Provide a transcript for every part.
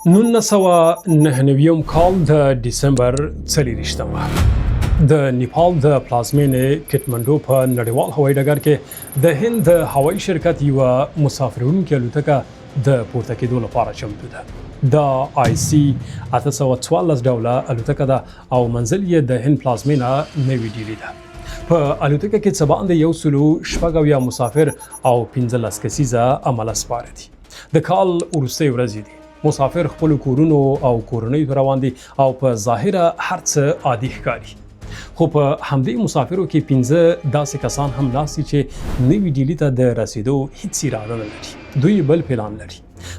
1999 کال د ډسمبر 24مه د نیپال د پلازمینې کټمنډو په نړیوال هوایي ډګر کې د هند د هوایي شرکت یوه مسافروړونکې الوتکه د پورته کېدو لپاره چمتو ده. د IC 814 ډوله الوتکه ده او منزل یې د هند پلازمینه نوي ډیلي ده. په الوتکه کې څه باندې 176 مسافر او 15 کسیزه عمله سپاره دي. د کال وروستۍ ورځې دي. مسافر خپل کورونو او کورنۍ ته روان دي او په ظاهره هر څه عادي ښکاري. خو په همدې مسافرو کې 15 داسې کسان هم ناست دي چې نوي ډیلي ته د رسیدو هیڅ اراده نه لري. دوی بل پلان لري.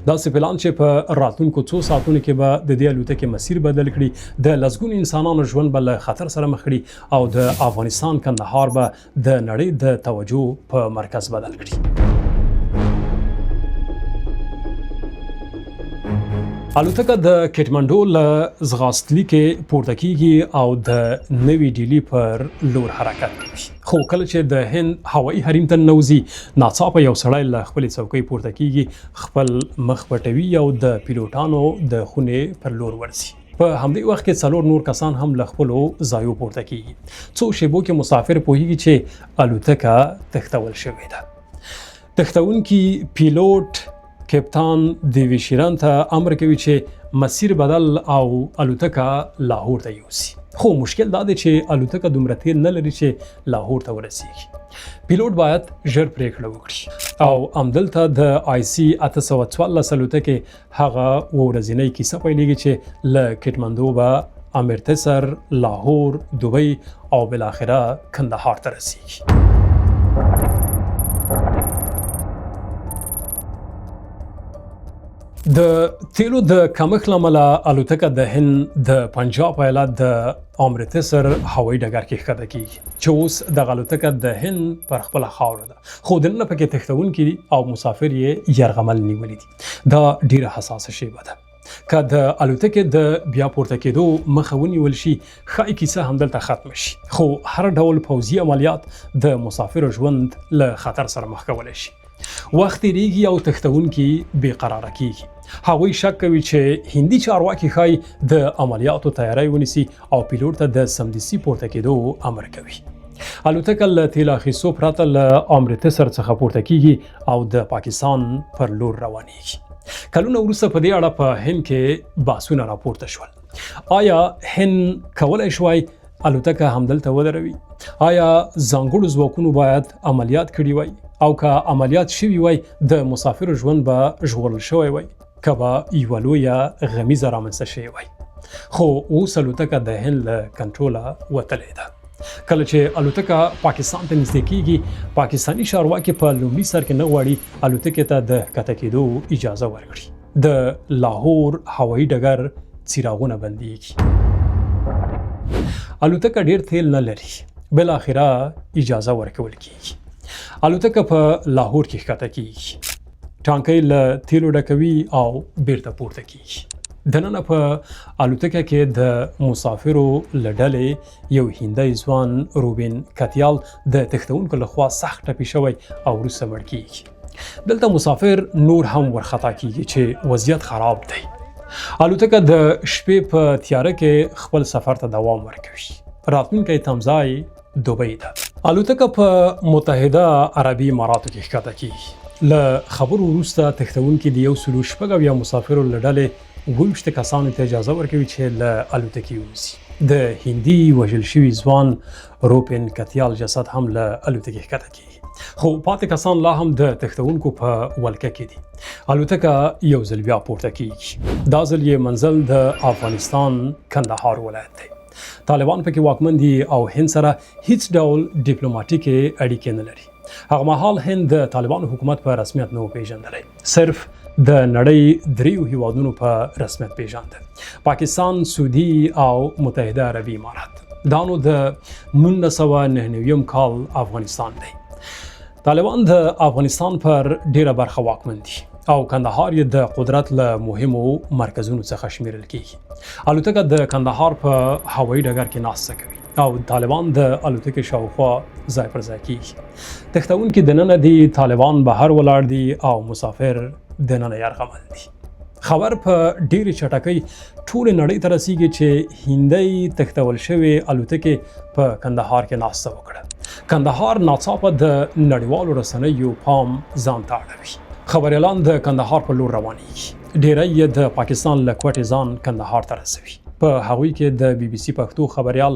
داسې پلان چې په راتلونکو څو ساعتونو کې به د دې الوتکې مسیر بدل کړي، د لسګونو انسانانو ژوند به له خطر سره مخ کړي او د افغانستان کندهار به د نړۍ د توجه په مرکز بدل کړي. الوتکه د کټمنډو له ځغاستلي کې پورته کیږي او د نوي ډیلي پر لور حرکت کوي. خو کله چې د هند هوایي حریم ته ننوځي، ناڅاپه یو سړی له خپلې څوکۍ پورته کیږي، خپل مخ پټوي او د پیلوټانو د خونې پر لور ورځي. په همدې وخت کې 4 نور کسان هم له خپلو ځایو پورته کیږي. څو شیبو کې مسافر پوهیږي چې الوتکه تښتول شوې ده. تښتونکي پیلوټ کپتان دیوی شیران ته امر کوي چې مسیر بدل او الوتکه لاهور ته یوسي. خو مشکل دا دی چې الوتکه دومره تیل نه لري چې لاهور ته ورسیږي. پیلوټ باید ژر پریکړه وکړي او همدلته د IC 814 الوتکې هغه ورځنۍ کیسه پیلېږي چې له کټمنډو به امرتسر، لاهور، دوبۍ او بالاخره کندهار ته رسیږي. د تیلو د کمښت له امله الوتکه د هند د پنجاب ایالت د امرتسر هوایي ډګر کې ښکته کیږي چې اوس دغه الوتکه د هند پر خپله خاوره ده. خو دننه پکې تښتونکي دي او مسافر یې یرغمل نیولي دي. دا ډیره حساسه شیبه ده. که د الوتکې د بیا پورته کېدو مخه ونیول شي، ښایي کیسه همدلته ختمه شي. خو هر ډول پوځي عملیات د مسافرو ژوند له خطر سره مخ کولی شي. وخت تېرېږي او تښتونکي بې قراره کېږي. هغوی شک کوي چې هندي چارواکي ښایي د عملیاتو تیاری ونیسي او پیلوټ ته د سمدستي پورته کېدو امر کوي. الوتکه له تیل اخیستو پرته له امرتسر څخه پورته کېږي او د پاکستان پر لور روانېږي. کلونه وروسته په دې اړه په هند کې بحثونه راپورته شول. آیا هند کولی شوای الوتکه همدلته ودروي؟ آیا ځانګړو ځواکونو باید عملیات کړي وای؟ او که عملیات شوي وای، د مسافرو ژوند به ژغورل شوی وای، که به یوه لویه غمیزه رامنځته شوې وای. خو اوس الوتکه د هند له کنټروله وتلې ده. کله چې الوتکه پاکستان ته نږدې کیږي، پاکستاني چارواکي په لومړي سر کې نه غواړي الوتکې ته د ښکته کېدو اجازه ورکړي. د لاهور هوایي ډګر څراغونه بندېږي. الوتکه ډیر تیل نه لري. بالاخره اجازه ورکول کیږي. الوتکه په لاهور کې ښکته کیږي. ټانکۍ له تیلو ډکوي او بیرته پورته کیږي. دننه په الوتکه کې د مسافرو له ډلې یو هندی ځوان روبین کتیال د تښتونکو لخوا سخت ټپي شوی او وروسته مړ کیږي. دلته مسافر نور هم ورخطا کیږي چې وضعیت خراب دی. الوتکه د شپې په تیاره کې خپل سفر ته دوام ورکوي. راتلونکی تمځای دوبۍ ده. الوتکه په متحده عربي اماراتو کې ښکته کیږي. له خبرو وروسته تښتونکي د 176 مسافرو له ډلې 22 کسانو ته اجازه ورکوي چې له الوتکې ووځي. د هندي وژل شوي ځوان روپین کتیال جسد هم له الوتکې ښکته کیږي. خو پاتې کسان لا هم د تښتونکو په ولکه کې دي. الوتکه یو ځل بیا پورته کیږي. دا ځل یې منزل د افغانستان کندهار ولایت دی. طالبان پکې واکمن دي او هند سره هیڅ ډول ډیپلوماټیکې اړیکې نه لري. هغه مهال هند د طالبانو حکومت په رسمیت نه و پیژندلی. صرف د نړۍ 3 هیوادونو په رسمیت پیژانده: پاکستان، سعودي او متحده عربي امارات. دا نو د 1999 کال افغانستان دی. طالبان د افغانستان پر ډیره برخه واکمن دي او کندهار یې د قدرت له مهمو مرکزونو څخه شمیرل کیږي. الوتکه د کندهار په هوایي ډګر کې ناسته کوي او طالبان د الوتکې شاوخوا ځای پر ځای کیږي. تښتونکي دننه دي، طالبان بهر ولاړ دي او مسافر دننه یرغمل دي. خبر په ډېرې چټکۍ ټولې نړۍ ته رسیږي چې هندۍ تښتول شوې الوتکې په کندهار کې ناسته وکړه. کندهار ناڅاپه د نړیوالو رسنیو پام ځان ته اړوي. خبریالان د کندهار په لور روانېږي. ډېری یې د پاکستان له کوټې ځان کندهار ته رسوي. په هغوی کې د بي بي سي پښتو خبریال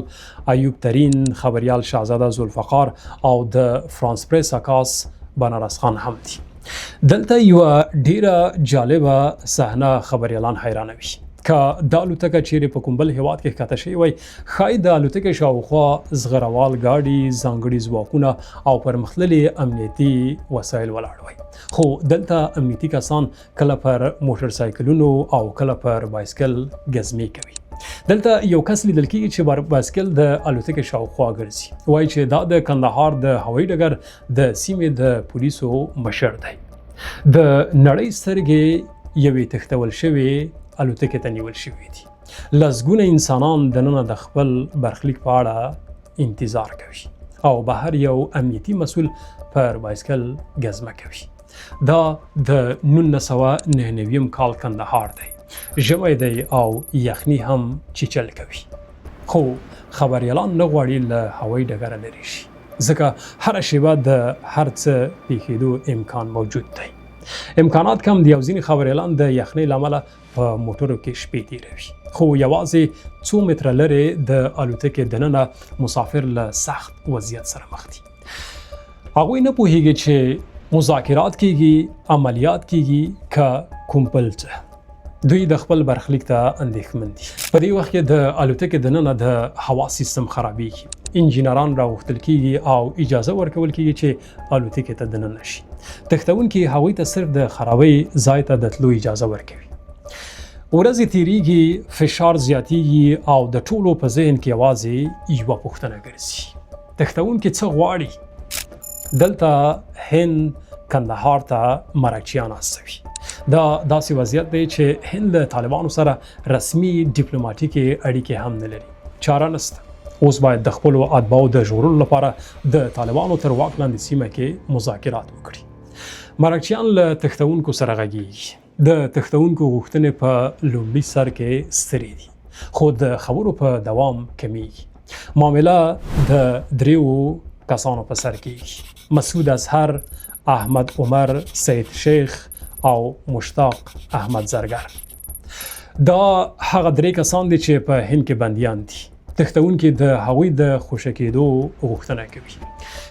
ایوب ترین، خبریال شاهزاده ذوالفقار او د فرانس پریس عکاس بنارس خان هم دي. دلته یوه ډیره جالبه صحنه خبریالان حیرانوي. که دا الوتکه چیرې په کوم بل هیواد کې ښکته شوې وای، ښایي د الوتکې شاوخوا زغروال ګاډي، ځانګړي ځواکونه او پرمختللي امنیتي وسایل ولاړ وای. خو دلته امنیتي کسان کله پر موټرسایکلونو او کله پر بایسکل ګزمې کوي. دلته یو کس لیدل کېږي چې بایسکل د الوتکې شاوخوا ګرځي. وایي چې دا د کندهار د هوایي ډګر د سیمې د پولیسو مشر دی. د نړۍ سترګې یوې تښتول شوې الوتکې ته نیول شوي دي. لسګونه انسانان دننه د خپل برخلیک په اړه انتظار کوي او بهر یو امنیتي مسؤل پر بایسکل ګزمه کوي. دا د 1999 کال کندهار دی. ژمی دی او یخني هم چیچل کوي. خو خبریالان نه غواړي له هوایي ډګره لرې شي، ځکه هره شیبه د هر څه پیښېدو امکان موجود دی. امکانات کم دي او ځینې خبریالان د یخنۍ له امله په موټرو کې شپې تېروي. خو یوازې څو متره لرې د الوتکې دننه مسافر له سخت وضعیت سره مخ دي. هغوی نه پوهېږي چې مذاکرات کیږي، عملیات کیږي که کوم بل څه. دوی د خپل برخلیک ته اندېښمن دي. په دې وخت کې د الوتکې دننه د هوا سیستم خرابېږي. انجینران راغوښتل کیږي او اجازه ورکول کیږي چې الوتکې ته دننه شي. تښتونکي هغوی ته صرف د خرابۍ ځای ته د تلو اجازه ورکوي. ورځې تیریږي، فشار زیاتیږي او د ټولو په ذهن کې یوازې یوه پوښتنه ګرځي: تښتونکي څه غواړي؟ دلته هند کندهار ته مرکچیان استوي. دا داسې وضعیت دی چې هند له طالبانو سره رسمي ډیپلوماټیکې اړیکې هم نه لري. چاره نشته. اوس باید د خپلو اتباعو د ژغورلو لپاره د طالبانو تر واک لاندې سیمه کې مذاکرات وکړي. مرکچیان له تښتونکو سره غږیږي. د تښتونکو غوښتنې په لومړي سر کې سترې دي، خو د خبرو په دوام کمیږي. معامله د دریو کسانو په سر کېږي: مسعود اظهر، احمد عمر، سید شیخ او مشتاق احمد زرگر. دا هغه درې کسان دي چې په هند کې بندیان دي. تښتونکي د هغوی د خوشي کېدو غوښتنه کوي.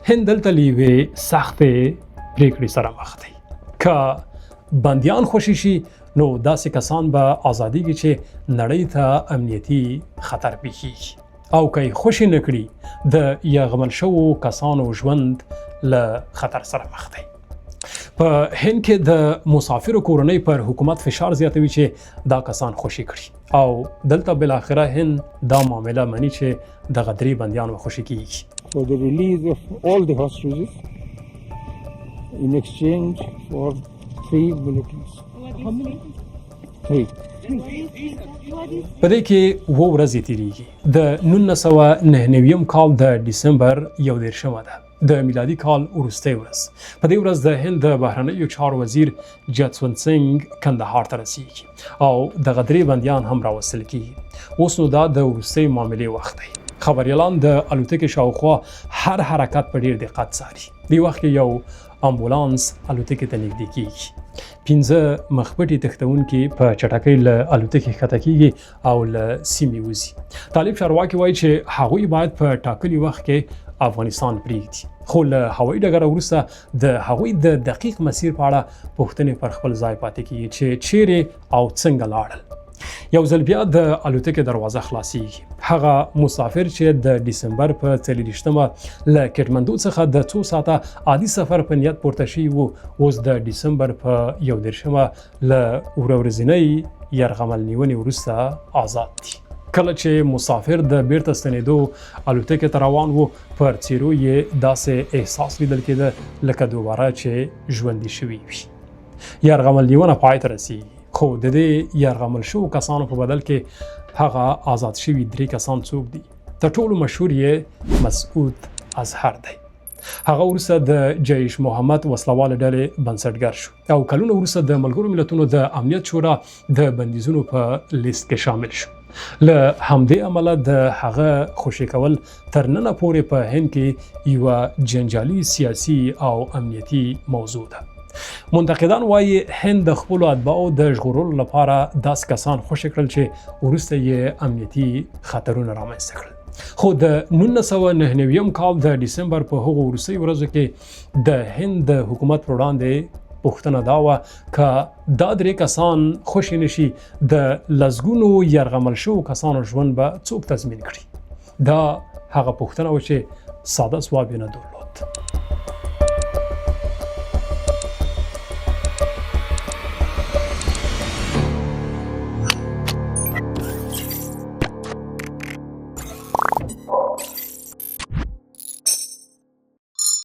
هند دلته له یوې سختې پریکړې سره مخ دی. که بندیان خوشي شي نو داسې کسان به ازادیږي چې نړۍ ته امنیتي خطر پیښیږي، او که یې خوشي نه کړي د یرغمل شوو کسانو ژوند له خطر سره مخ دی. په هند کې د مسافرو کورنۍ پر حکومت فشار زیاتوي چې دا کسان خوشي کړي، او دلته بالاخره هند دا معامله مني چې دغه درې بندیان به خوشي کیږي. For the release of all the hostages in exchange for 3 militaries. How many? 3. په دې کې 2 ورځې تیریږي. د 1999 کال د ډسمبر 21 ده، د میلادي کال وروستۍ ورځ. په دې ورځ د هند د بهرنیو چارو وزیر جسونت سنگ کندهار ته رسیږي او دغه درې بندیان هم راوستل کیږي. اوس نو دا د وروستۍ معاملې وخت دی. خبریالان د الوتکې شاوخوا هر حرکت په ډیر دقت څاري. دې وخت کې یو امبولانس الوتکې ته نږدې کیږي. 15 مخبټي تښتونکي په چټکۍ له الوتکې ښکته کیږي او له سیمې وځي. طالب چارواکي وایي چې هغوی باید په ټاکلي وخت کې افغانستان پریږدي، خو له هوایي ډګره وروسته د هغوی د دقیق مسیر په اړه پوښتنې پر خپل ځای پاتې کیږي چې چیرې او څنګه لاړل. یو ځل بیا د الوتکې دروازه خلاصیږي. هغه مسافر چې د ډسمبر په 24مه له کټمندو څخه د 2 ساعته عادي سفر په نیت پورته شوي وو، اوس د ډسمبر په 21مه له ورځنۍ یرغمل نیونې وروسته آزاد دي. کله چې مسافر د بیرته ستنېدو الوتکې ته روان وو، پر څیرو یې داسې احساس لیدل کېده لکه دوباره چې ژوندي شوي وي. یرغمل نیونه پای ته رسیږي، خو د دې یرغمل شوو کسانو په بدل کې هغه آزاد شوي 3 کسان څوک دي؟ تر ټولو مشهور یې مسعود اظهر دی. هغه وروسته د جیش محمد وسلواله ډلې بنسټګر شو او کلونه وروسته د ملګرو ملتونو د امنیت شورا د بندیزونو په لیست کې شامل شو. له همدې امله د هغه خوشي کول تر ننه پورې په هند کې یوه جنجالي سیاسي او امنیتي موضوع ده. منتقدان وایي هند د خپلو اتباعو د ژغورلو لپاره داسې کسان خوشي کړل چې وروسته یې امنیتي خطرونه رامنځته کړل. خو د 1999 کال د ډسمبر په هغو وروستیو ورځو کې د هند د حکومت پر وړاندې پوښتنه دا وه که دا درې کسان خوشي نشي د لسګونو یرغمل شوو کسانو ژوند به څوک تضمین کړي. دا هغه پوښتنه وه چې ساده ځواب یې نه درلود.